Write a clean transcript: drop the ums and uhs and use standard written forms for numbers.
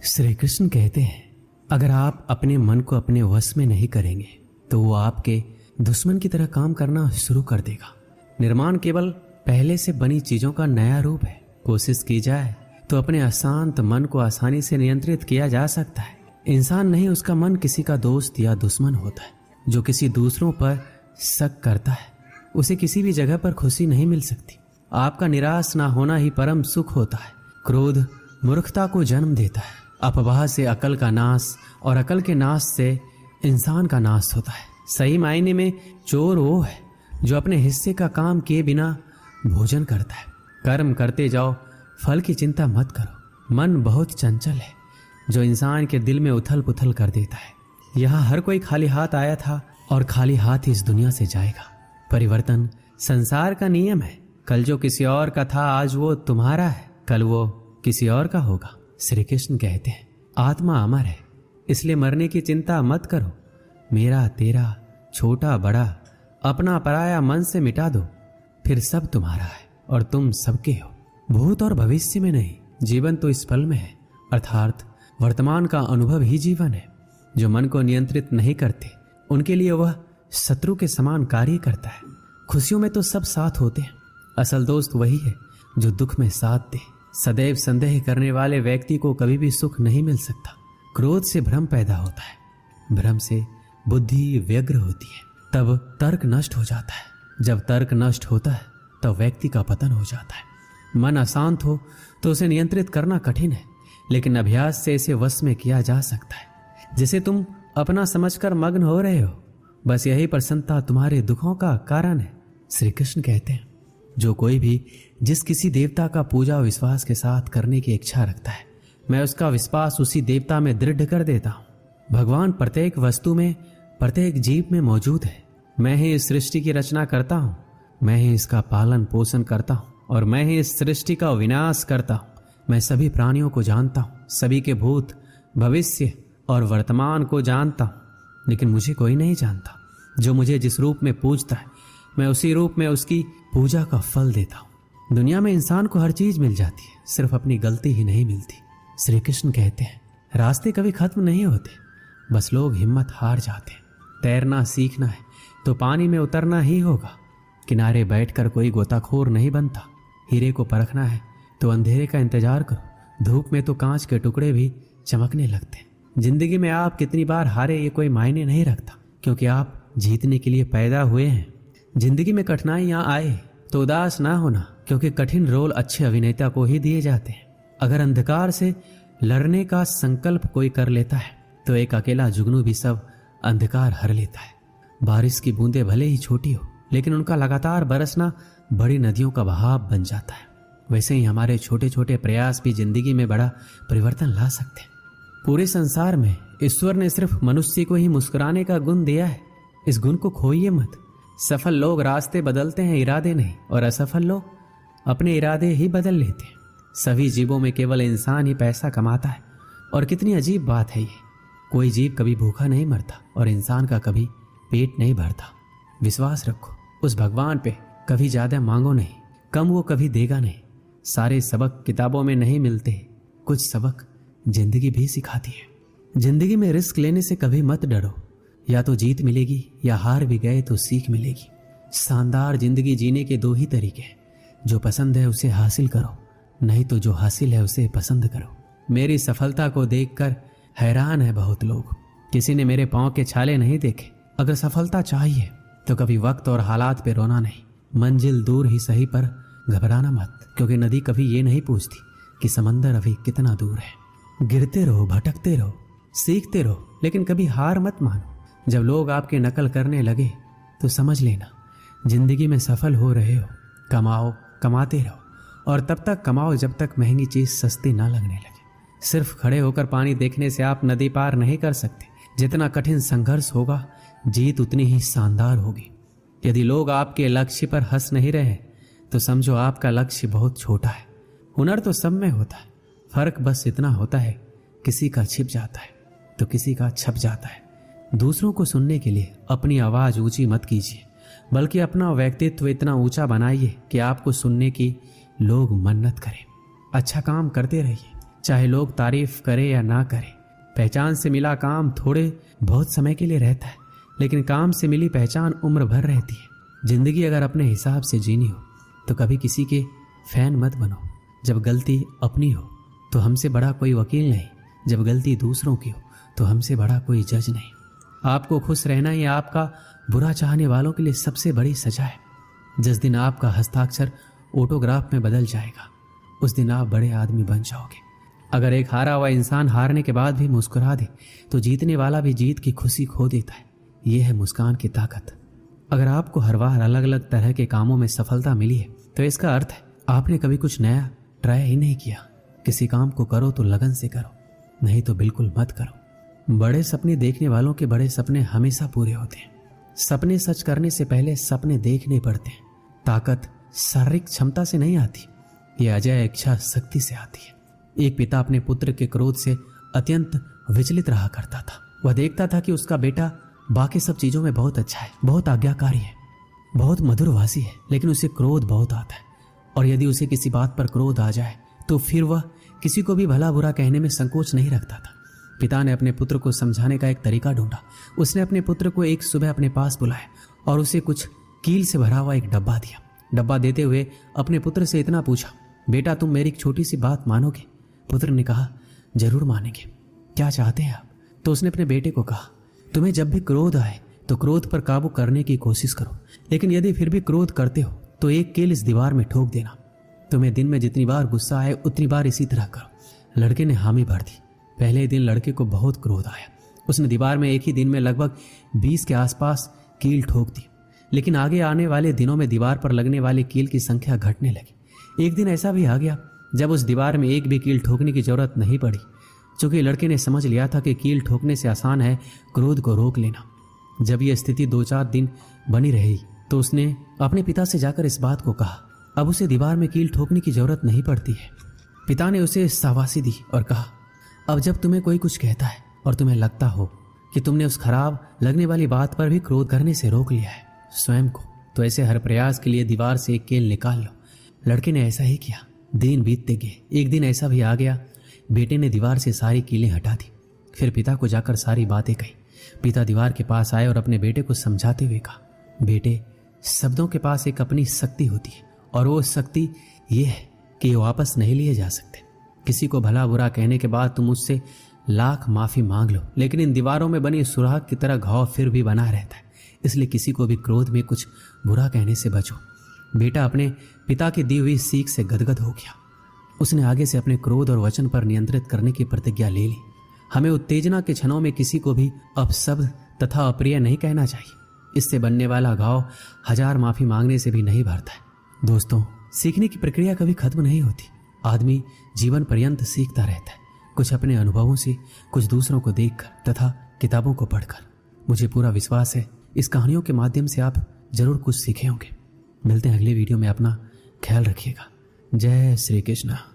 श्री कृष्ण कहते हैं, अगर आप अपने मन को अपने वश में नहीं करेंगे तो वो आपके दुश्मन की तरह काम करना शुरू कर देगा। निर्माण केवल पहले से बनी चीजों का नया रूप है। कोशिश की जाए तो अपने अशांत मन को आसानी से नियंत्रित किया जा सकता है। इंसान नहीं, उसका मन किसी का दोस्त या दुश्मन होता है। जो किसी दूसरों पर शक करता है उसे किसी भी जगह पर खुशी नहीं मिल सकती। आपका निराश ना होना ही परम सुख होता है। क्रोध मूर्खता को जन्म देता है। अपवाह से अकल का नाश और अकल के नाश से इंसान का नाश होता है। सही मायने में चोर वो है जो अपने हिस्से का काम किए बिना भोजन करता है। कर्म करते जाओ, फल की चिंता मत करो। मन बहुत चंचल है जो इंसान के दिल में उथल पुथल कर देता है। यहाँ हर कोई खाली हाथ आया था और खाली हाथ इस दुनिया से जाएगा। परिवर्तन संसार का नियम है। कल जो किसी और का था आज वो तुम्हारा है, कल वो किसी और का होगा। श्री कृष्ण कहते हैं, आत्मा अमर है, इसलिए मरने की चिंता मत करो। मेरा तेरा छोटा बड़ा अपना पराया मन से मिटा दो, फिर सब तुम्हारा है और तुम सबके हो। भूत और भविष्य में नहीं, जीवन तो इस पल में है, अर्थात वर्तमान का अनुभव ही जीवन है। जो मन को नियंत्रित नहीं करते उनके लिए वह शत्रु के समान कार्य करता है। खुशियों में तो सब साथ होते हैं, असल दोस्त वही है जो दुख में साथ दे। सदैव संदेह करने वाले व्यक्ति को कभी भी सुख नहीं मिल सकता। क्रोध से भ्रम पैदा होता है, भ्रम से बुद्धि व्यग्र होती है, तब तर्क नष्ट हो जाता है। जब तर्क नष्ट होता है तब व्यक्ति का पतन हो जाता है। मन अशांत हो तो उसे नियंत्रित करना कठिन है, लेकिन अभ्यास से इसे वश में किया जा सकता है। जिसे तुम अपना समझकर मग्न हो रहे हो, बस यही प्रसन्नता तुम्हारे दुखों का कारण है। श्री कृष्ण कहते हैं, जो कोई भी जिस किसी देवता का पूजा विश्वास के साथ करने की इच्छा रखता है, मैं उसका विश्वास उसी देवता में दृढ़ कर देता हूँ। भगवान प्रत्येक वस्तु में, प्रत्येक जीव में मौजूद है। मैं ही इस सृष्टि की रचना करता हूँ, मैं ही इसका पालन पोषण करता हूँ और मैं ही इस सृष्टि का विनाश करता हूँ। मैं सभी प्राणियों को जानता हूँ, सभी के भूत भविष्य और वर्तमान को जानता हूँ, लेकिन मुझे कोई नहीं जानता। जो मुझे जिस रूप में पूजता है मैं उसी रूप में उसकी पूजा का फल देता हूँ। दुनिया में इंसान को हर चीज मिल जाती है, सिर्फ अपनी गलती ही नहीं मिलती। श्री कृष्ण कहते हैं, रास्ते कभी खत्म नहीं होते, बस लोग हिम्मत हार जाते हैं। तैरना सीखना है तो पानी में उतरना ही होगा। किनारे बैठकर कोई गोताखोर नहीं बनता। हीरे को परखना है तो अंधेरे का इंतजार करो। धूप में तो कांच के टुकड़े भी चमकने लगते हैं। जिंदगी में आप कितनी बार हारे ये कोई मायने नहीं रखता, क्योंकि आप जीतने के लिए पैदा हुए हैं। जिंदगी में कठिनाइयां आए तो उदास ना होना, क्योंकि कठिन रोल अच्छे अभिनेता को ही दिए जाते हैं। अगर अंधकार से लड़ने का संकल्प कोई कर लेता है तो एक अकेला जुगनू भी सब अंधकार हर लेता है। बारिश की बूंदें भले ही छोटी हो, लेकिन उनका लगातार बरसना बड़ी नदियों का बहाव बन जाता है। वैसे ही हमारे छोटे छोटे प्रयास भी जिंदगी में बड़ा परिवर्तन ला सकते हैं। पूरे संसार में ईश्वर ने सिर्फ मनुष्य को ही मुस्कुराने का गुण दिया है। इस गुण को खोइए मत। सफल लोग रास्ते बदलते हैं, इरादे नहीं, और असफल लोग अपने इरादे ही बदल लेते हैं। सभी जीवों में केवल इंसान ही पैसा कमाता है। और कितनी अजीब बात है ये, कोई जीव कभी भूखा नहीं मरता और इंसान का कभी पेट नहीं भरता। विश्वास रखो उस भगवान पे, कभी ज्यादा मांगो नहीं, कम वो कभी देगा नहीं। सारे सबक किताबों में नहीं मिलते, कुछ सबक जिंदगी भी सिखाती है। जिंदगी में रिस्क लेने से कभी मत डरो, या तो जीत मिलेगी या हार भी गए तो सीख मिलेगी। शानदार जिंदगी जीने के दो ही तरीके हैं, जो पसंद है उसे हासिल करो, नहीं तो जो हासिल है उसे पसंद करो। मेरी सफलता को देखकर हैरान है बहुत लोग। किसी ने मेरे पांव के छाले नहीं देखे। अगर सफलता चाहिए तो कभी वक्त और हालात पे रोना नहीं। मंजिल दूर ही सही पर घबराना मत, क्योंकि नदी कभी ये नहीं पूछती कि समंदर अभी कितना दूर है। गिरते रहो, भटकते रहो, सीखते रहो, लेकिन कभी हार मत मानो। जब लोग आपकी नकल करने लगे तो समझ लेना जिंदगी में सफल हो रहे हो। कमाओ, कमाते रहो, और तब तक कमाओ जब तक महंगी चीज सस्ती ना लगने लगे। सिर्फ खड़े होकर पानी देखने से आप नदी पार नहीं कर सकते। जितना कठिन संघर्ष होगा, जीत उतनी ही शानदार होगी। यदि लोग आपके लक्ष्य पर हंस नहीं रहे तो समझो आपका लक्ष्य बहुत छोटा है। हुनर तो सब में होता है, फर्क बस इतना होता है किसी का छिप जाता है तो किसी का छप जाता है। दूसरों को सुनने के लिए अपनी आवाज ऊंची मत कीजिए, बल्कि अपना व्यक्तित्व इतना ऊंचा बनाइए कि आपको सुनने की लोग मन्नत करें। अच्छा काम करते रहिए, चाहे लोग तारीफ करें या ना करें। पहचान से मिला काम थोड़े बहुत समय के लिए रहता है, लेकिन काम से मिली पहचान उम्र भर रहती है। जिंदगी अगर अपने हिसाब से जीनी हो तो कभी किसी के फैन मत बनो। जब गलती अपनी हो तो हमसे बड़ा कोई वकील नहीं, जब गलती दूसरों की हो तो हमसे बड़ा कोई जज नहीं। आपको खुश रहना ही आपका बुरा चाहने वालों के लिए सबसे बड़ी सजा है। जिस दिन आपका हस्ताक्षर ऑटोग्राफ में बदल जाएगा उस दिन आप बड़े आदमी बन जाओगे। अगर एक हारा हुआ इंसान हारने के बाद भी मुस्कुरा दे तो जीतने वाला भी जीत की खुशी खो देता है। यह है मुस्कान की ताकत। अगर आपको हर बार अलग अलग तरह के कामों में सफलता मिली है तो इसका अर्थ है आपने कभी कुछ नया ट्राई ही नहीं किया। किसी काम को करो तो लगन से करो, नहीं तो बिल्कुल मत करो। बड़े सपने देखने वालों के बड़े सपने हमेशा पूरे होते हैं। सपने सच करने से पहले सपने देखने पड़ते हैं। ताकत शारीरिक क्षमता से नहीं आती, यह अजय इच्छा शक्ति से आती है। एक पिता अपने पुत्र के क्रोध से अत्यंत विचलित रहा करता था। वह देखता था कि उसका बेटा बाकी सब चीजों में बहुत अच्छा है, बहुत आज्ञाकारी है, बहुत मधुरभाषी है, लेकिन उसे क्रोध बहुत आता है। और यदि उसे किसी बात पर क्रोध आ जाए तो फिर वह किसी को भी भला बुरा कहने में संकोच नहीं रखता था। पिता ने अपने पुत्र को समझाने का एक तरीका ढूंढा। उसने अपने पुत्र को एक सुबह अपने पास बुलाया और उसे कुछ कील से भरा हुआ एक डब्बा दिया। डब्बा देते हुए अपने पुत्र से इतना पूछा, बेटा तुम मेरी एक छोटी सी बात मानोगे? पुत्र ने कहा, जरूर मानेंगे, क्या चाहते हैं आप? तो उसने अपने बेटे को कहा, तुम्हें जब भी क्रोध आए तो क्रोध पर काबू करने की कोशिश करो, लेकिन यदि फिर भी क्रोध करते हो तो एक कील इस दीवार में ठोक देना। तुम्हें दिन में जितनी बार गुस्सा आए उतनी बार इसी तरह करो। लड़के ने हामी भर दी। पहले ही दिन लड़के को बहुत क्रोध आया। उसने दीवार में एक ही दिन में लगभग 20 के आसपास कील ठोक दी, लेकिन आगे आने वाले दिनों में दीवार पर लगने वाले कील की संख्या घटने लगी। एक दिन ऐसा भी आ गया जब उस दीवार में एक भी कील ठोकने की जरूरत नहीं पड़ी, क्योंकि लड़के ने समझ लिया था कि कील ठोकने से आसान है क्रोध को रोक लेना। जब यह स्थिति 2-4 दिन बनी रही तो उसने अपने पिता से जाकर इस बात को कहा। अब उसे दीवार में कील ठोकने की जरूरत नहीं पड़ती है। पिता ने उसे शाबाशी दी और कहा, अब जब तुम्हें कोई कुछ कहता है और तुम्हें लगता हो कि तुमने उस खराब लगने वाली बात पर भी क्रोध करने से रोक लिया है स्वयं को, तो ऐसे हर प्रयास के लिए दीवार से एक कील निकाल लो। लड़के ने ऐसा ही किया। दिन बीतते गए। एक दिन ऐसा भी आ गया, बेटे ने दीवार से सारी कीलें हटा दी। फिर पिता को जाकर सारी बातें कही। पिता दीवार के पास आए और अपने बेटे को समझाते हुए कहा, बेटे, शब्दों के पास एक अपनी शक्ति होती है और वो शक्ति ये है कि ये वापस नहीं लिए जा सकते। किसी को भला बुरा कहने के बाद तुम उससे लाख माफी मांग लो, लेकिन इन दीवारों में बनी सुराख की तरह घाव फिर भी बना रहता है। इसलिए किसी को भी क्रोध में कुछ बुरा कहने से बचो। बेटा अपने पिता की दी हुई सीख से गदगद हो गया। उसने आगे से अपने क्रोध और वचन पर नियंत्रित करने की प्रतिज्ञा ले ली। हमें उत्तेजना के क्षणों में किसी को भी अपशब्द तथा अप्रिय नहीं कहना चाहिए। इससे बनने वाला घाव 1000 माफी मांगने से भी नहीं भरता है। दोस्तों, सीखने की प्रक्रिया कभी खत्म नहीं होती। आदमी जीवन पर्यंत सीखता रहता है, कुछ अपने अनुभवों से, कुछ दूसरों को देखकर तथा किताबों को पढ़कर। मुझे पूरा विश्वास है इस कहानियों के माध्यम से आप जरूर कुछ सीखे होंगे। मिलते हैं अगले वीडियो में। अपना ख्याल रखिएगा। जय श्री कृष्ण।